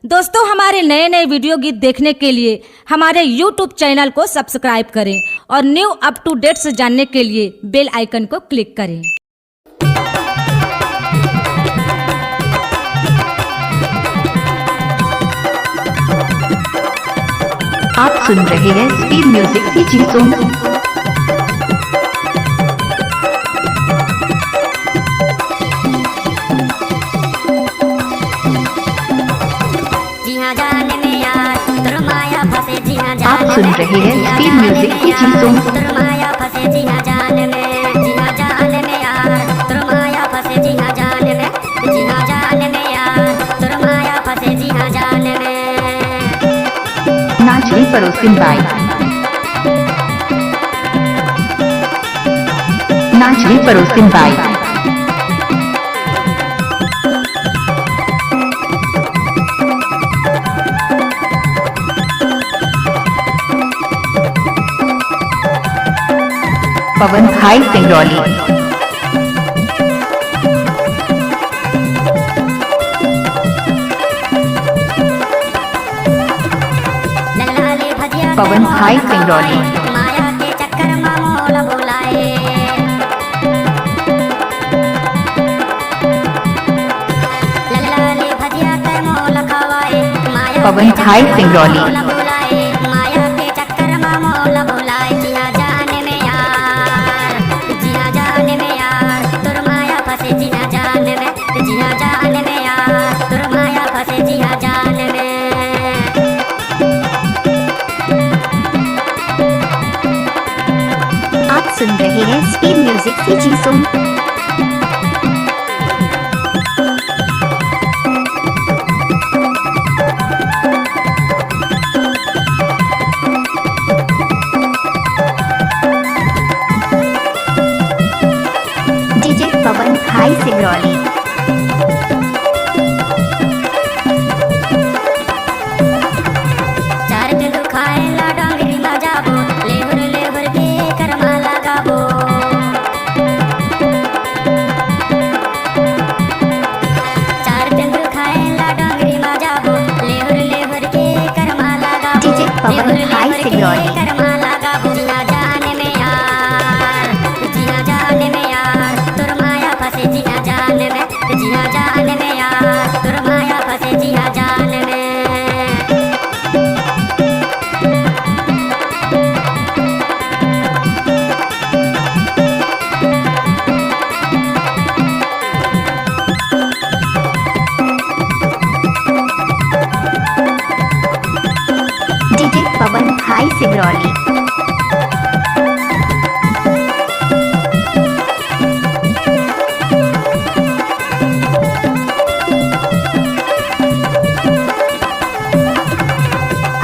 दोस्तों, हमारे नए नए वीडियो गीत देखने के लिए हमारे YouTube चैनल को सब्सक्राइब करें और न्यू अप टू डेट्स जानने के लिए बेल आइकन को क्लिक करें। आप सुन रहे हैं स्पीड म्यूजिक की चीजों। आप सुन रहे हैं स्पीड म्यूजिक की चीजों। नाचनी परोसिन बाई, नाचनी परोसिन बाई। पवन भाई सिंगरौली, पवन भाई सिंगरौली। माया के चक्कर में मोल बुलाए, लल्लाले भजिया के मोल खवाए। पवन भाई सिंगरौली। माया के चक्कर में मोल बुलाए। जिया जाने में यार, जिया जाने में यार, तुर माया फंसे जिया जाने में, जिया जाने में यार, तुर माया फंसे जिया जाने में। आप सुन रहे हैं स्पीड म्यूजिक की चीजों। डीजे पवन भाई सिंगरौली। चार दिन खाए ला डांगरी बजाबो, लेहुर लेहुर के करमा लगाबो। चार दिन खाए ला डांगरी बजाबो, लेहुर लेहुर के करमा लगाबो। डीजे पवन भाई सिंगरौली। करमा लगाबो। जिया जाने में यार, जिया जाने में यार, तुर माया फंसे जिया जाने में, जिया जाने में यार, तुर माया फंसे जिया जाने में। डीजे पवन भाई सिंगरौली।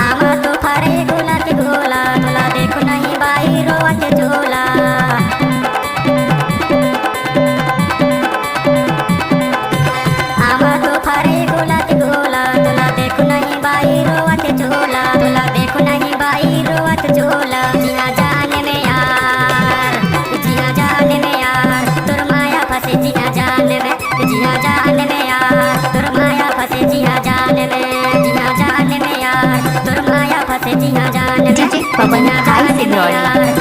आमा तो फारे गोला के गोला, तोला देखो नहीं बाई रोवत झोला। आमा तो फारे गोला के गोला, तोला देखो नहीं बाई रोवत झोला, तोला देखो नहीं बाई रोवत झोला। जिया जाने में यार, जिया जाने में यार, तुर माया फंसे जिया जाने में, जिया जाने में यार, तुर माया फंसे जिया जाने में, जिया जाने में यार, तुर माया फंसे जिया जाने में। डीजे पवन भाई सिंगरौली।